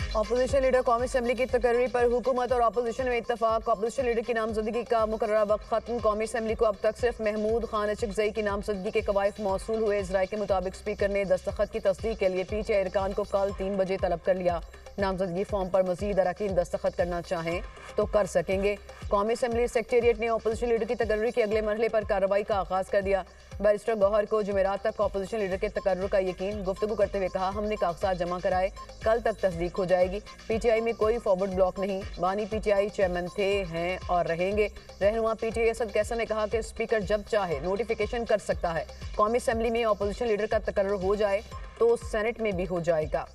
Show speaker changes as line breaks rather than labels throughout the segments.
Opposition leader कौमी assembly की तकर्री पर हुकूमत और अपोजिशन में इत्तफाक। अपोजिशन लीडर की नामजदगी का मुकर्ररा वक्त खत्म। कौमी असम्बली को अब तक सिर्फ महमूद खान अचकजई की नामजदगी के कवायद मौसूल हुए। इस राय के मुताबिक स्पीकर ने दस्तखत की तस्दीक के लिए पीटीआई अरकान को कल 3 बजे तलब कर लिया। नामजदगी फॉर्म पर मजीद अरकान दस्तखत करना चाहें तो कर सकेंगे। कौमी असम्बली सेक्रेटेरिएट ने अपोजिशन लीडर की तकर्री के अगले मरहले पर कार्रवाई का आगाज कर दिया। बैरिस्टर गौहर को जुमेरात तक अपोजिशन लीडर के तकर्रुर का यकीन। गुफ्तगू करते हुए कहा, हमने कागजात जमा कराए, कल तक तस्दीक हो जाएगी। पीटीआई में कोई फॉरवर्ड ब्लॉक नहीं। बानी पीटीआई चेयरमैन थे, हैं और रहेंगे। रहनुमा पीटीआई असद कैसर ने कहा कि स्पीकर जब चाहे नोटिफिकेशन कर सकता है। कौमी असम्बली में अपोजिशन लीडर का तकर्रुर हो जाए तो सेनेट में भी हो जाएगा।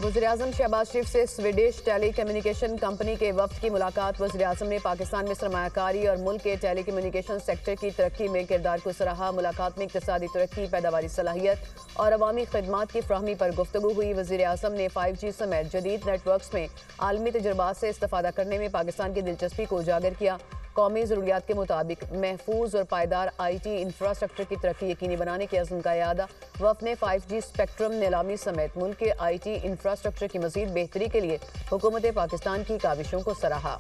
वज़ीर-ए-आज़म शहबाज शरीफ से स्वीडिश टेली कम्युनिकेशन कंपनी के वफ्द की मुलाकात। वज़ीर-ए-आज़म ने पाकिस्तान में सरमायाकारी और मुल्क के टेली कम्युनिकेशन सेक्टर की तरक्की में किरदार को सराहा। मुलाकात में इक़्तिसादी तरक्की, पैदावारी सलाहियत और अवामी खिदमात की फ्राहमी पर गुफ्तगू हुई। वज़ीर-ए-आज़म ने 5G समेत जदीद नेटवर्क्स में आलमी तजुर्बात से इस्तिफ़ादा करने में पाकिस्तान की दिलचस्पी को उजागर किया। कौमी ज़रूरियात के मुताबिक महफूज और पायदार IT इंफ्रास्ट्रक्चर की तरक्की यकीनी बनाने के अज़्म का यादा। वफ़द ने 5G स्पेक्ट्रम नीलामी समेत मुल्क के IT इंफ्रास्ट्रक्चर की मज़ीद बेहतरी के लिए हुकूमत पाकिस्तान की काविशों को सराहा।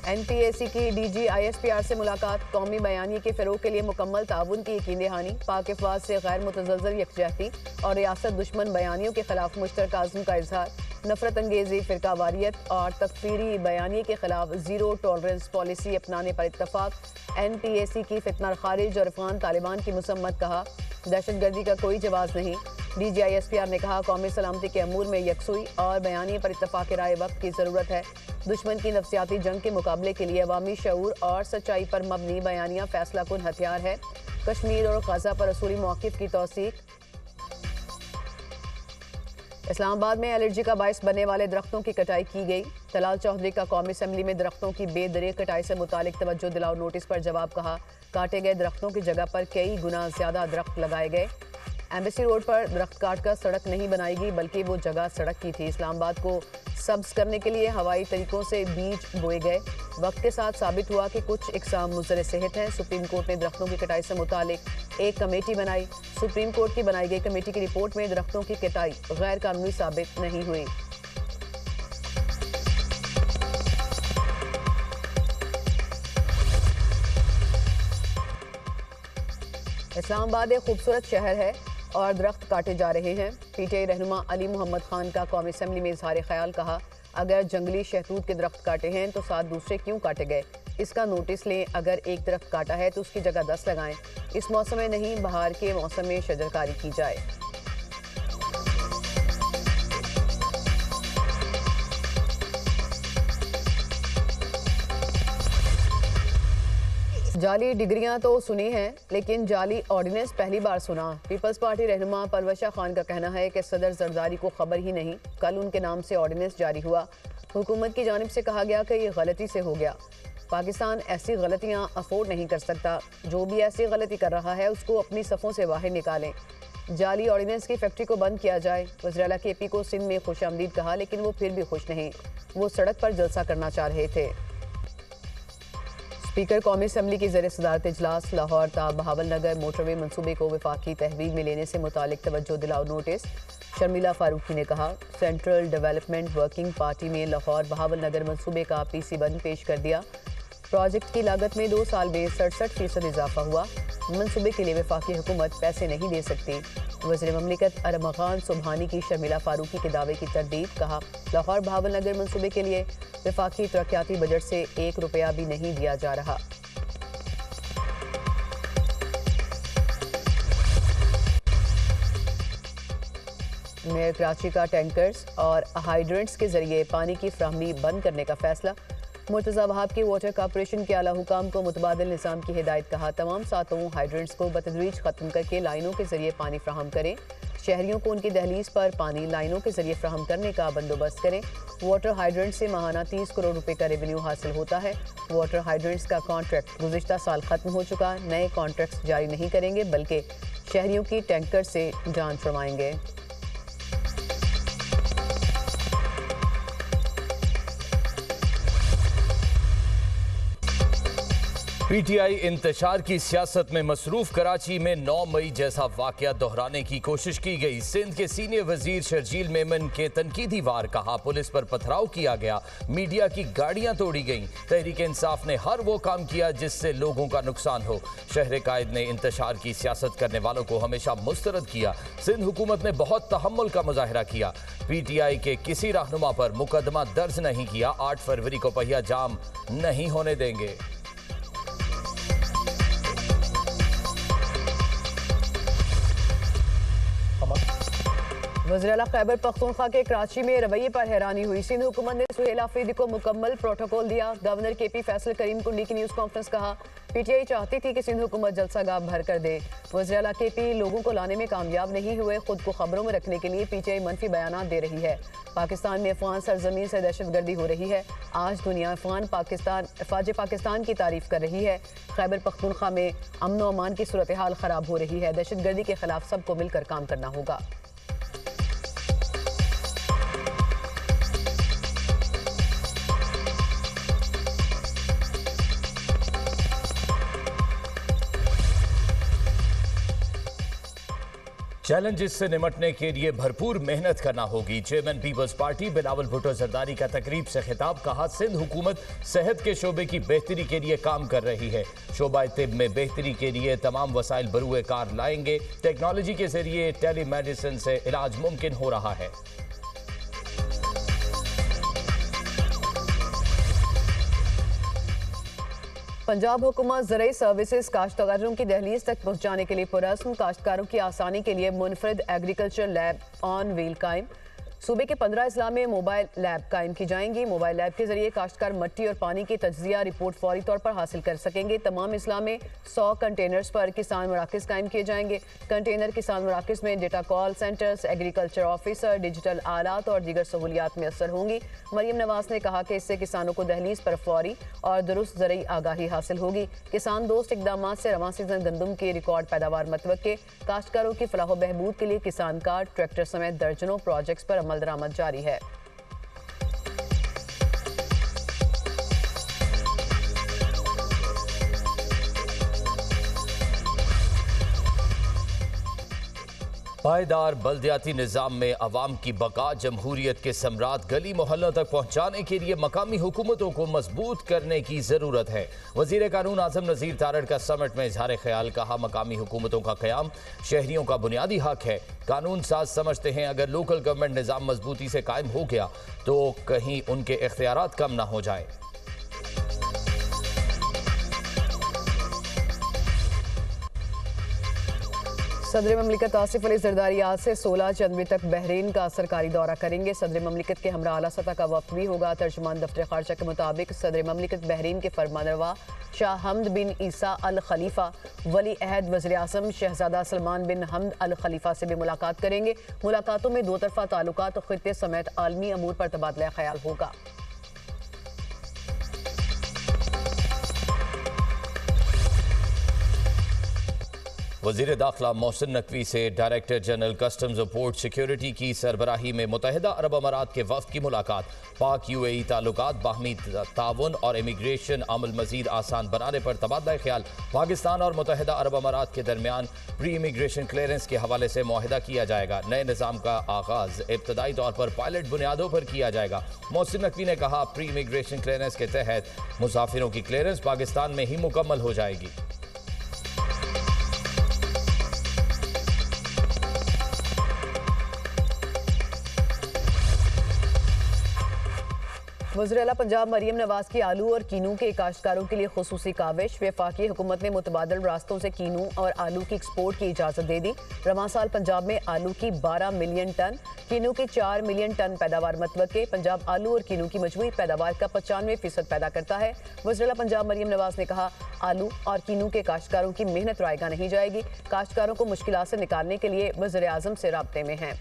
NPAC की DG ISPR से मुलाकात। कौमी बयानी के फ़रोग़ के लिए मुकम्मल ताउन की यकीन दहानी। पाक अफ़वाज से गैर मुतज़लज़ल यकजहती और रियासत दुश्मन बयानियों के खिलाफ मुश्तरका अज़्म का इजहार। नफरत अंगेज़ी, फ़िरकावारियत और तकफ़ीरी बयानी के खिलाफ ज़ीरो टॉलरेंस पॉलिसी अपनाने पर इत्तफ़ाक। NPAC की फितना खारिज और अफ़गान तालिबान की मुसम्मत। कहा, दहशतगर्दी का कोई जवाब नहीं। DG ISPR ने कहा, कौमी सलामती के अमूर में यकसुई और बयानी पर इत्तफ़ाक़ राय वक्त की ज़रूरत है। दुश्मन की नफ्सियाती जंग के मुकाबले के लिए अवामी शऊर और सच्चाई पर मबनी बयानिया फैसला कुन हथियार है। कश्मीर और गज़ा पर असूली मौक़िफ़ की तौसीक। इस्लामाबाद में एलर्जी का बायस बनने वाले दरख्तों की कटाई की गई। तलाल चौधरी का कौमी असम्बली में दरख्तों की बेदरेग कटाई से मुतालिक तवज्जो दिलाओ नोटिस पर जवाब। कहा, काटे गए दरख्तों की जगह पर कई गुना ज़्यादा दरख्त लगाए गए। एम्बेसी रोड पर दरख्त काटकर सड़क नहीं बनाएगी, बल्कि वो जगह सड़क की थी। इस्लामाबाद को सब्ज करने के लिए हवाई तरीकों से बीज बोए गए। वक्त के साथ साबित हुआ कि कुछ इकसाम मुज़र सेहत हैं। सुप्रीम कोर्ट ने दरख्तों की कटाई से मुतालिक एक कमेटी बनाई। सुप्रीम कोर्ट की बनाई गई कमेटी की रिपोर्ट में दरख्तों की कटाई गैर कानूनी साबित नहीं हुई। इस्लामाबाद एक खूबसूरत शहर है और दरख्त काटे जा रहे हैं। पीटीआई रहनुमा अली मोहम्मद खान का कौमी असम्बली में इजहार ख्याल। कहा, अगर जंगली शहतूत के दरख्त काटे हैं तो 7 दूसरे क्यों काटे गए, इसका नोटिस लें। अगर एक दरख्त काटा है तो उसकी जगह 10 लगाएं। इस मौसम में नहीं, बहार के मौसम में शजरकारी की जाए। जाली डिग्रियां तो सुनी हैं, लेकिन जाली ऑर्डिनेंस पहली बार सुना। पीपल्स पार्टी रहनुमा परवशा खान का कहना है कि सदर जरदारी को खबर ही नहीं, कल उनके नाम से ऑर्डिनेंस जारी हुआ। हुकूमत की जानिब से कहा गया कि ये गलती से हो गया। पाकिस्तान ऐसी गलतियां अफोर्ड नहीं कर सकता। जो भी ऐसी गलती कर रहा है उसको अपनी सफ़ों से बाहर निकालें। जाली ऑर्डिनेंस की फैक्ट्री को बंद किया जाए। वज़ीर आला KP को सिंध में खुशामदीद कहा, लेकिन वो फिर भी खुश नहीं। वो सड़क पर जलसा करना चाह रहे थे। स्पीकर कौमी असम्बली की ज़ेर सदारत इजलास। लाहौर ता बहावल नगर मोटरवे मनसूबे को वफाकी तहवील में लेने से मुतालिक तवज्जो दिलाओ नोटिस। शर्मिला फारूकी ने कहा, सेंट्रल डेवलपमेंट वर्किंग पार्टी में लाहौर बहावल नगर मनसूबे का PC1 पेश कर दिया। प्रोजेक्ट की लागत में 2 साल में 67% इजाफा हुआ। मनसूबे के लिए वफाकी हुकूमत पैसे नहीं दे सकती। वज़ीर ममलिकत अरमगान सुबहानी की शर्मिला फारूकी के दावे की तरदीद। कहा, लाहौर बहावल नगर मनसूबे के लिए वफाकी तरक्याती बजट से 1 रुपया भी नहीं दिया जा रहा। मेयर कराची का टैंकर्स और हाइड्रेंट्स के जरिए पानी की फ्राहमी बंद करने का फैसला। मुर्तज़ा वहाब की वाटर कॉर्पोरेशन के आला हुकाम को मुतबादिल निज़ाम की हिदायत। कहा, तमाम 7 हाइड्रेंट्स को बतदरीज ख़त्म करके लाइनों के जरिए पानी फ्राहम करें। शहरियों को उनकी दहलीज पर पानी लाइनों के जरिए फ्राहम करने का बंदोबस्त करें। वाटर हाइड्रेंट से माहाना 30 करोड़ रुपए का रेवेन्यू हासिल होता है। वाटर हाइड्रेंट्स का कॉन्ट्रैक्ट गुज़िश्ता साल खत्म हो चुका, नए कॉन्ट्रैक्ट्स जारी नहीं करेंगे बल्कि शहरियों की टैंकर से जान छुड़वाएंगे।
पीटीआई इंतशार की सियासत में मसरूफ। कराची में 9 मई जैसा वाकया दोहराने की कोशिश की गई। सिंध के सीनियर वजीर शर्जील मेमन के तनकीदी वार, कहा पुलिस पर पथराव किया गया, मीडिया की गाड़ियां तोड़ी गईं। तहरीक इंसाफ ने हर वो काम किया जिससे लोगों का नुकसान हो। शहर कायद ने इंतशार की सियासत करने वालों को हमेशा मुस्तरद किया। सिंध हुकूमत ने बहुत तहम्मुल का मुजाहिरा किया। पीटीआई के किसी रहनुमा पर मुकदमा दर्ज नहीं किया। 8 फरवरी को पहिया जाम नहीं होने देंगे।
वज़ीर-ए-आला खैबर पख्तूनख्वा के कराची में रवैये पर हैरानी हुई। सिंध हुकूमत ने सुहेल आफरीदी को मुकम्मल प्रोटोकॉल दिया। गवर्नर केपी फैसल करीम कुंडी की न्यूज़ कॉन्फ्रेंस, कहा पीटीआई चाहती थी कि सिंध हुकूमत जलसागाह भर कर दे। वज़ीर-ए-आला केपी लोगों को लाने में कामयाब नहीं हुए। खुद को खबरों में रखने के लिए पीटीआई मनफी बयान दे रही है। पाकिस्तान में अफगान सरजमीन से दहशतगर्दी हो रही है। आज दुनिया अफवाज पाकिस्तान की तारीफ कर रही है। खैबर पख्तूनख्वा में अमन व अमान की सूरत हाल खराब हो रही है। दहशतगर्दी के खिलाफ सबको मिलकर काम करना होगा।
चैलेंजेस से निपटने के लिए भरपूर मेहनत करना होगी। Chairman Peoples Party Bilawal Bhutto Zardari का तकरीब से खिताब, कहा सिंध हुकूमत सेहत के शोबे की बेहतरी के लिए काम कर रही है। शोबा तिब में बेहतरी के लिए तमाम वसाइल बरूए कार लाएंगे। टेक्नोलॉजी के जरिए टेली मेडिसिन से इलाज मुमकिन हो रहा है।
पंजाब हुकूमत ज़राई सर्विसेज काश्तकारों की दहलीज तक पहुँचाने के लिए पुरस्म। काश्तकारों की आसानी के लिए मुनफरद एग्रीकल्चर लैब ऑन व्हील कायम। सूबे के 15 अजला में मोबाइल लैब कायम की जाएंगी। मोबाइल लैब के जरिए काश्तकार मट्टी और पानी की तज्जिया रिपोर्ट फौरी तौर पर हासिल कर सकेंगे। तमाम अजला में 100 कंटेनर्स पर किसान मराकज़ कायम किए जाएंगे। कंटेनर किसान मराकज़ में data call centres, agriculture officer, digital आलात और दीगर सहूलियात मैसर होंगी। मरियम नवाज ने कहा कि इससे किसानों को दहलीज पर फौरी और दुरुस्त ज़रई आगाही हासिल होगी। किसान दोस्त इकदाम से रवां सीजन गंदम की रिकॉर्ड पैदावार मतवक्के। काश्तकारों की फलाह बहबूद के लिए किसान कार्ड, ट्रैक्टर समेत दर्जनों प्रोजेक्ट्स पर अमल दरामद जारी है।
पायदार बल्दियाती निज़ाम में अवाम की बका, जमहूरियत के सम्राट गली मोहल्लों तक पहुँचाने के लिए मकामी हुकूमतों को मजबूत करने की ज़रूरत है। वज़ीर कानून आज़म नज़ीर तारड़ का समिट में इजहार ख्याल, कहा मकामी हुकूमतों का क़याम शहरियों का बुनियादी हक है। कानून साज समझते हैं अगर लोकल गवर्नमेंट निज़ाम मजबूती से कायम हो गया तो कहीं उनके इख्तियारात कम ना हो जाए।
सदर ममलिकत आसिफ अली जरदारी आज से 16 जनवरी तक बहरीन का सरकारी दौरा करेंगे। सदर ममलिकत के हमरा आला सतह का वफ्द भी होगा। तर्जुमान दफ्तर खारजा के मुताबिक सदर ममलिकत बहरीन के फरमानरवा शाह हमद बिन ईसा अल खलीफा, वली अहद वज़ीर आज़म शहजादा सलमान बिन हमद अल खलीफा से भी मुलाकात करेंगे। मुलाकातों में दो तरफा ताल्लुकात और खित्ते समेत आलमी अमूर पर तबादला ख्याल होगा।
वज़ीर दाखिला मोहसिन नकवी से डायरेक्टर जनरल कस्टम्स और पोर्ट सिक्योरिटी की सरबराही में मुत्तहिदा अरब अमारात के वफ़द की मुलाकात। पाक यूएई ताल्लुकात, बाहमी ताउन और इमिग्रेशन अमल मज़ीद आसान बनाने पर तबादला ख्याल। पाकिस्तान और मुत्तहिदा अरब अमारात के दरमियान प्री इमिग्रेशन क्लियरेंस के हवाले से मुआहिदा किया जाएगा। नए निज़ाम का आगाज़ इब्तदाई तौर पर पायलट बुनियादों पर किया जाएगा। मोहसिन नकवी ने कहा प्री इमिग्रेशन क्लियरेंस के तहत मुसाफिरों की क्लियरेंस पाकिस्तान में ही मुकम्मल हो जाएगी।
वज़ीर-ए-आला पंजाब मरियम नवाज की आलू और कीनू के काश्तकारों के लिए खुसूसी काविश। वफाकी हुकूमत ने मुतबादल रास्तों से कीनू और आलू की एक्सपोर्ट की इजाज़त दे दी। रवां साल पंजाब में आलू की 12 मिलियन टन, कीनू की 4 मिलियन टन पैदावार मतवक्के। पंजाब आलू और कीनू की मजमूई पैदावार का 95% पैदा करता है। वज़ीर-ए-आला पंजाब मरियम नवाज ने कहा, आलू और कीनू के काश्तकारों की मेहनत रायगा नहीं जाएगी। काश्तकारों को मुश्किलात से निकालने के लिए वज़ीर-ए-आज़म से राब्ते में हैं।